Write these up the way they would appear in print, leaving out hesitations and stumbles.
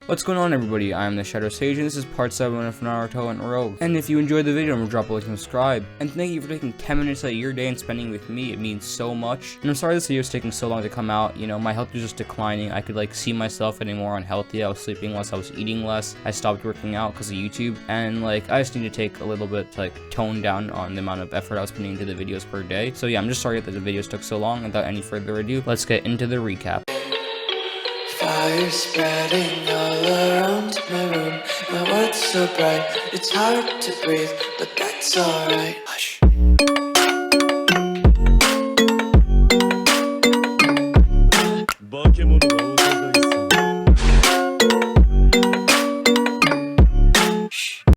What's going on, everybody? I am the Shadow Sage, and this is part 7 of Naruto and Rogue. And if you enjoyed the video, remember to drop a like and subscribe. And thank you for taking 10 minutes out of your day and spending with me. It means so much. And I'm sorry this video is taking so long to come out. You know, my health was just declining. I could see myself getting more unhealthy. I was sleeping less. I was eating less. I stopped working out because of YouTube. And I just need to take a little bit to tone down on the amount of effort I was putting into the videos per day. So yeah, I'm just sorry that the videos took so long. Without any further ado, let's get into the recap. Fire spreading all around my room. My world's so bright, it's hard to breathe, but that's alright. Hush.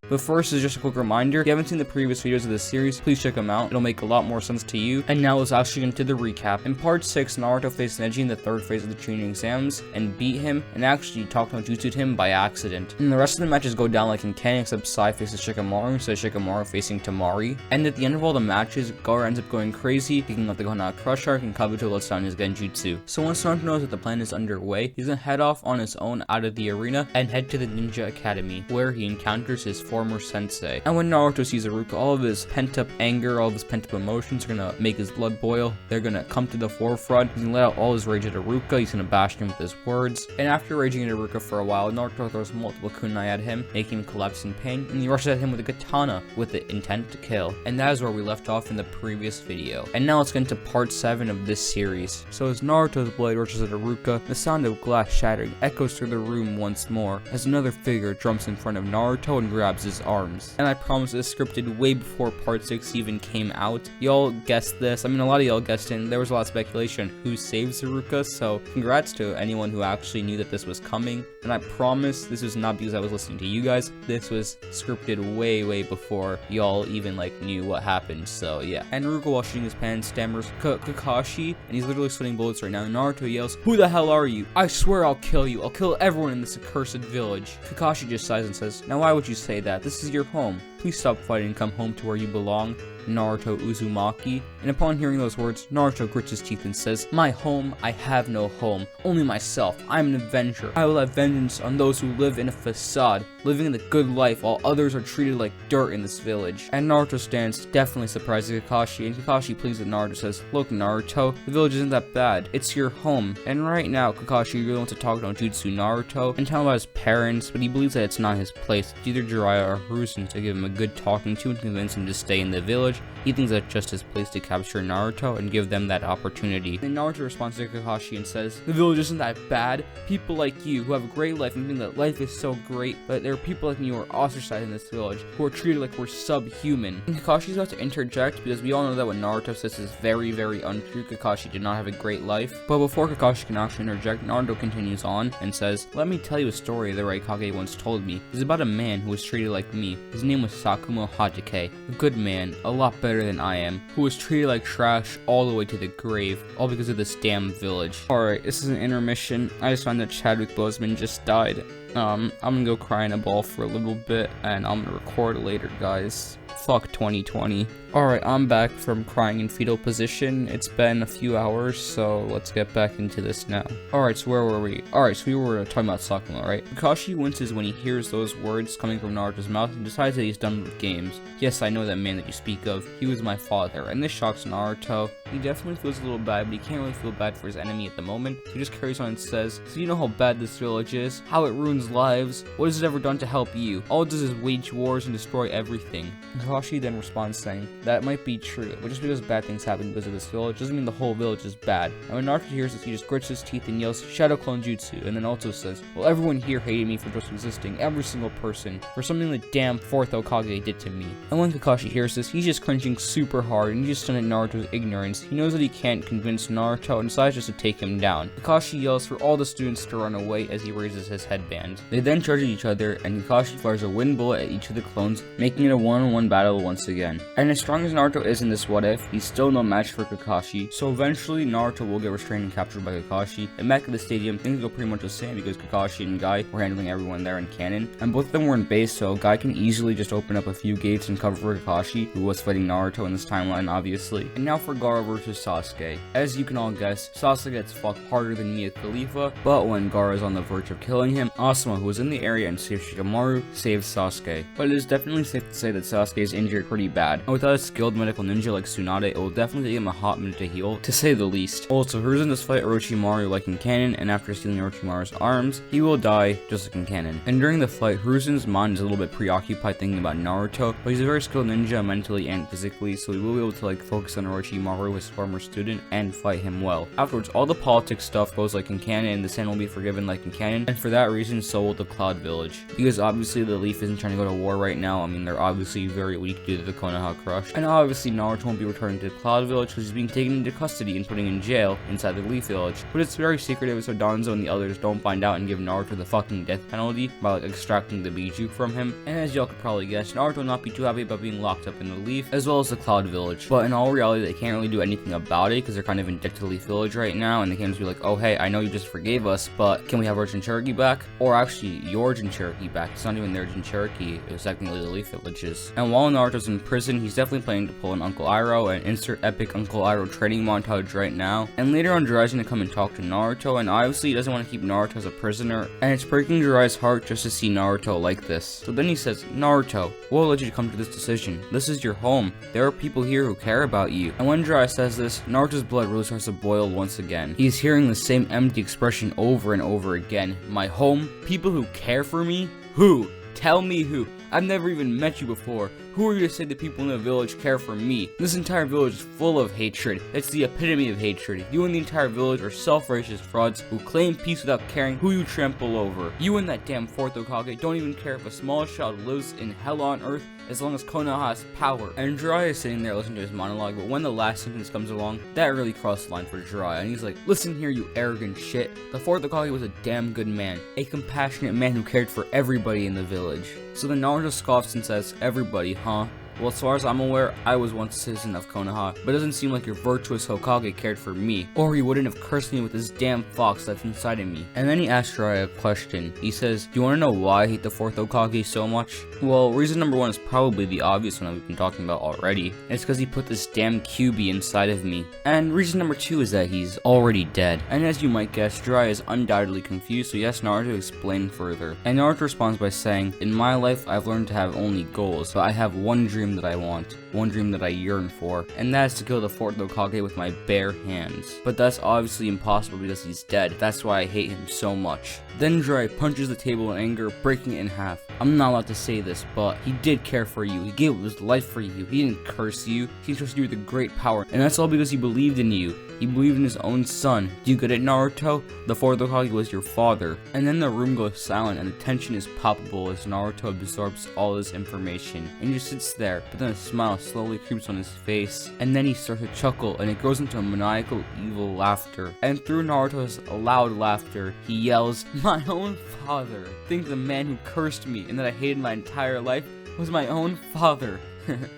But first is just a quick reminder, if you haven't seen the previous videos of this series, please check them out. It'll make a lot more sense to you. And now let's actually get into the recap. In part 6, Naruto faced Neji in the third phase of the training exams and beat him, and actually talked no jutsu'd him by accident. And the rest of the matches go down like in canon, except Sai faces Shikamaru instead of Shikamaru facing Tamari. And at the end of all the matches, Gaara ends up going crazy, picking up the Konoha Crush Arc, and Kabuto lets down his Genjutsu. So once Naruto knows that the plan is underway, he's gonna head off on his own out of the arena and head to the Ninja Academy, where he encounters his former sensei. And when Naruto sees Iruka, all of his pent-up anger, all of his pent-up emotions are gonna make his blood boil. They're gonna come to the forefront. He's gonna let out all his rage at Iruka. He's gonna bash him with his words. And after raging at Iruka for a while, Naruto throws multiple kunai at him, making him collapse in pain, and he rushes at him with a katana with the intent to kill. And that is where we left off in the previous video. And now let's get into part 7 of this series. So as Naruto's blade rushes at Iruka, the sound of glass shattering echoes through the room once more, as another figure jumps in front of Naruto and grabs his arms. And I promise this scripted way before part 6 even came out. Y'all guessed this. I mean, a lot of y'all guessed it. There was a lot of speculation who saves Iruka, so congrats to anyone who actually knew that this was coming. And I promise this was not because I was listening to you guys. This was scripted way before y'all even knew what happened. So yeah. And Iruka, while shooting his pants, stammers Kakashi, and he's literally sweating bullets right now. And Naruto yells, "Who the hell are you? I swear I'll kill you. I'll kill everyone in this accursed village." Kakashi just sighs and says, "Now why would you say that? This is your home. Please stop fighting and come home to where you belong, Naruto Uzumaki." And upon hearing those words, Naruto grits his teeth and says, "My home? I have no home. Only myself. I'm an avenger. I will have vengeance on those who live in a facade, living in the good life while others are treated like dirt in this village." And Naruto stands, definitely surprised at Kakashi, and Kakashi pleads with Naruto, says, "Look, Naruto, the village isn't that bad. It's your home." And right now, Kakashi really wants to talk to Jutsu Naruto and tell him about his parents, but he believes that it's not his place. It's either Jiraiya or Hiruzen to give him a good talking to and convince him to stay in the village. He thinks that's just his place to capture Naruto and give them that opportunity. And Naruto responds to Kakashi and says, "The village isn't that bad. People like you who have a great life and think that life is so great, but there are people like me who are ostracized in this village, who are treated like we're subhuman." And Kakashi's about to interject because we all know that what Naruto says is very untrue. Kakashi did not have a great life. But before Kakashi can actually interject, Naruto continues on and says, "Let me tell you a story that Raikage once told me. It's about a man who was treated like me. His name was Sakumo Hajike, a good man, a lot better than I am, who was treated like trash all the way to the grave, all because of this damn village." Alright, this is an intermission. I just found that Chadwick Boseman just died. I'm gonna go cry in a ball for a little bit, and I'm gonna record later, guys. Fuck 2020. Alright, I'm back from crying in fetal position. It's been a few hours, so let's get back into this now. Alright, so where were we? Alright, so we were talking about Sakumo, right? Kakashi winces when he hears those words coming from Naruto's mouth and decides that he's done with games. "Yes, I know that man that you speak of. He was my father." And this shocks Naruto. He definitely feels a little bad, but he can't really feel bad for his enemy at the moment. So he just carries on and says, "So you know how bad this village is? How it ruins lives? What has it ever done to help you? All it does is wage wars and destroy everything." And Kakashi then responds saying, "That might be true, but just because bad things happen because of this village doesn't mean the whole village is bad." And when Naruto hears this, he just grits his teeth and yells, "Shadow Clone Jutsu," and then also says, "Well, everyone here hated me for just existing, every single person, for something the damn 4th Hokage did to me." And when Kakashi hears this, he's just cringing super hard, and he's just stunned at Naruto's ignorance. He knows that he can't convince Naruto and decides just to take him down. Kakashi yells for all the students to run away as he raises his headband. They then charge at each other, and Kakashi fires a wind bullet at each of the clones, making it a one-on-one battle once again. And as strong as Naruto is in this what if, he's still no match for Kakashi, so eventually Naruto will get restrained and captured by Kakashi. And back at the stadium, things go pretty much the same because Kakashi and Guy were handling everyone there in canon, and both of them were in base, so Guy can easily just open up a few gates and cover for Kakashi, who was fighting Naruto in this timeline, obviously. And now for Gaara versus Sasuke. As you can all guess, Sasuke gets fucked harder than Mia Khalifa, but when Gaara is on the verge of killing him, Asuma, who was in the area and saved Shikamaru, saves Sasuke. But it is definitely safe to say that Sasuke is injured pretty bad, and without a skilled medical ninja like Tsunade, it will definitely take him a hot minute to heal, to say the least. Also, Hiruzen does fight Orochimaru like in canon, and after stealing Orochimaru's arms, he will die just like in canon. And during the fight, Hiruzen's mind is a little bit preoccupied thinking about Naruto, but he's a very skilled ninja mentally and physically, so he will be able to focus on Orochimaru, his former student, and fight him well. Afterwards, all the politics stuff goes like in canon, and the Sand will be forgiven like in canon, and for that reason, so will the Cloud Village. Because obviously the Leaf isn't trying to go to war right now. I mean, they're obviously very weak due to the Konoha Crush, and obviously Naruto won't be returning to the Cloud Village because he's being taken into custody and putting in jail inside the Leaf Village. But it's very secretive, so Danzo and the others don't find out and give Naruto the fucking death penalty by extracting the Biju from him. And as y'all could probably guess, Naruto will not be too happy about being locked up in the Leaf, as well as the Cloud Village. But in all reality, they can't really do anything about it because they're kind of indebted to the Leaf Village right now, and they can't just be like, oh hey, I know you just forgave us, but can we have our Jinchuriki back? Or actually, your Jinchuriki back. It's not even their Jinchuriki, it's technically the Leaf Village's. And while Naruto's in prison, he's definitely planning to pull an Uncle Iroh and insert epic Uncle Iroh training montage right now. And later on, Jiraiya's gonna come and talk to Naruto, and obviously he doesn't want to keep Naruto as a prisoner, and it's breaking Jiraiya's heart just to see Naruto like this. So then he says, Naruto, we'll let you come to this decision. This is your home. There are people here who care about you. And when Jiraiya says this, Naruto's blood really starts to boil once again. He's hearing the same empty expression over and over again. My home? People who care for me? Who? Tell me who. I've never even met you before. Who are you to say the people in the village care for me? This entire village is full of hatred. It's the epitome of hatred. You and the entire village are self-righteous frauds who claim peace without caring who you trample over. You and that damn fourth Hokage don't even care if a small child lives in hell on earth as long as Konoha has power. And Jiraiya is sitting there listening to his monologue, but when the last sentence comes along, that really crossed the line for Jiraiya, and he's like, listen here, you arrogant shit. The fourth Hokage was a damn good man, a compassionate man who cared for everybody in the village. So then Naruto scoffs and says, everybody, huh? Well, as far as I'm aware, I was once a citizen of Konoha, but it doesn't seem like your virtuous Hokage cared for me, or he wouldn't have cursed me with this damn fox that's inside of me. And then he asks Jiraiya a question. He says, do you want to know why I hate the fourth Hokage so much? Well, reason number one is probably the obvious one that we've been talking about already. It's because he put this damn QB inside of me. And reason number two is that he's already dead. And as you might guess, Jiraiya is undoubtedly confused, so he asks Naruto to explain further. And Naruto responds by saying, in my life, I've learned to have only goals, but I have one dream that I want, one dream that I yearn for, and that is to kill the fourth Hokage with my bare hands. But that's obviously impossible because he's dead. That's why I hate him so much. Then Jiraiya punches the table in anger, breaking it in half. I'm not allowed to say this, but he did care for you. He gave his life for you. He didn't curse you. He trusted you with a great power, and that's all because he believed in you. He believed in his own son. Do you get it, Naruto? The fourth Hokage was your father. And then the room goes silent and the tension is palpable as Naruto absorbs all this information. And he just sits there, but then a smile slowly creeps on his face. And then he starts to chuckle and it grows into a maniacal, evil laughter. And through Naruto's loud laughter, he yells, my own father. Think the man who cursed me and that I hated my entire life was my own father.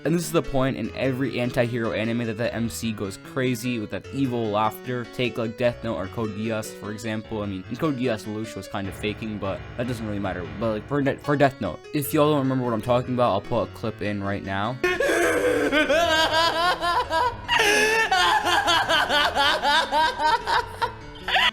And this is the point in every anti-hero anime that the MC goes crazy with that evil laughter. Take like Death Note or Code Geass, for example. I mean, in Code Geass, Lelouch was kind of faking, but that doesn't really matter. But like for Death Note, if y'all don't remember what I'm talking about, I'll put a clip in right now.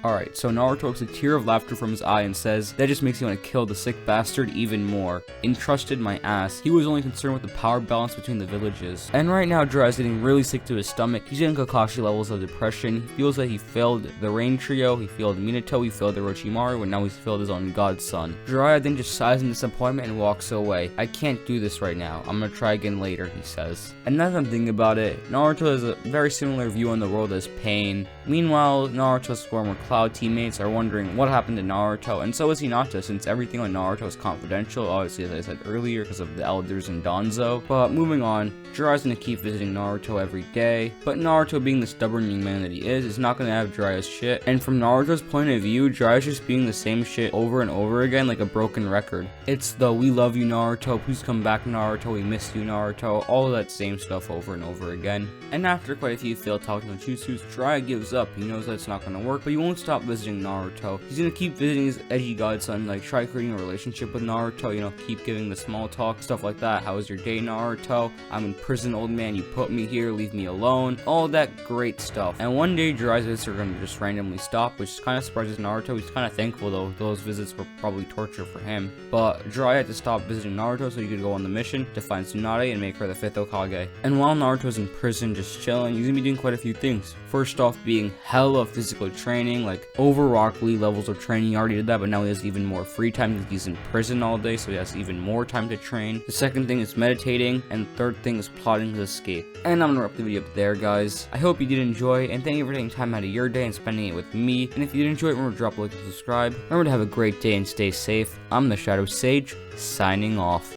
Alright, so Naruto takes a tear of laughter from his eye and says, that just makes me want to kill the sick bastard even more. Entrusted my ass. He was only concerned with the power balance between the villages. And right now, Jiraiya's getting really sick to his stomach. He's getting Kakashi levels of depression. He feels that he failed the Rain Trio, he failed Minato, he failed Orochimaru, and now he's failed his own godson. Jiraiya then just sighs in disappointment and walks away. I can't do this right now. I'm gonna try again later, he says. And now that I'm thinking about it, Naruto has a very similar view on the world as Pain. Meanwhile, Naruto's former Cloud teammates are wondering what happened to Naruto, and so is Hinata, since everything on Naruto is confidential, obviously as I said earlier because of the elders and Danzo. But moving on, Jiraiya's gonna keep visiting Naruto every day, but Naruto, being the stubborn young man that he is not gonna have Jiraiya's shit, and from Naruto's point of view, Jiraiya's just being the same shit over and over again like a broken record. It's the we love you Naruto, please come back Naruto, we miss you Naruto, all of that same stuff over and over again. And after quite a few failed talks with Jutsus, Jiraiya gives up. He knows that it's not gonna work, but but he won't stop visiting Naruto. He's gonna keep visiting his edgy godson, like try creating a relationship with Naruto, you know, keep giving the small talk, stuff like that. How was your day, Naruto? I'm in prison, old man, you put me here, leave me alone. All that great stuff. And one day Jiraiya's visits are gonna just randomly stop, which kind of surprises Naruto. He's kind of thankful though, those visits were probably torture for him. But Jiraiya had to stop visiting Naruto so he could go on the mission to find Tsunade and make her the 5th Hokage. And while Naruto's in prison just chilling, he's gonna be doing quite a few things. First off, being hella physical training, like over Rock Lee levels of training. He already did that, but now he has even more free time because he's in prison all day, so he has even more time to train. The second thing is meditating, and the third thing is plotting his escape. And I'm gonna wrap the video up there, guys. I hope you did enjoy, and thank you for taking time out of your day and spending it with me. And if you did enjoy it, remember to drop a like and subscribe. Remember to have a great day and stay safe. I'm the Shadow Sage, signing off.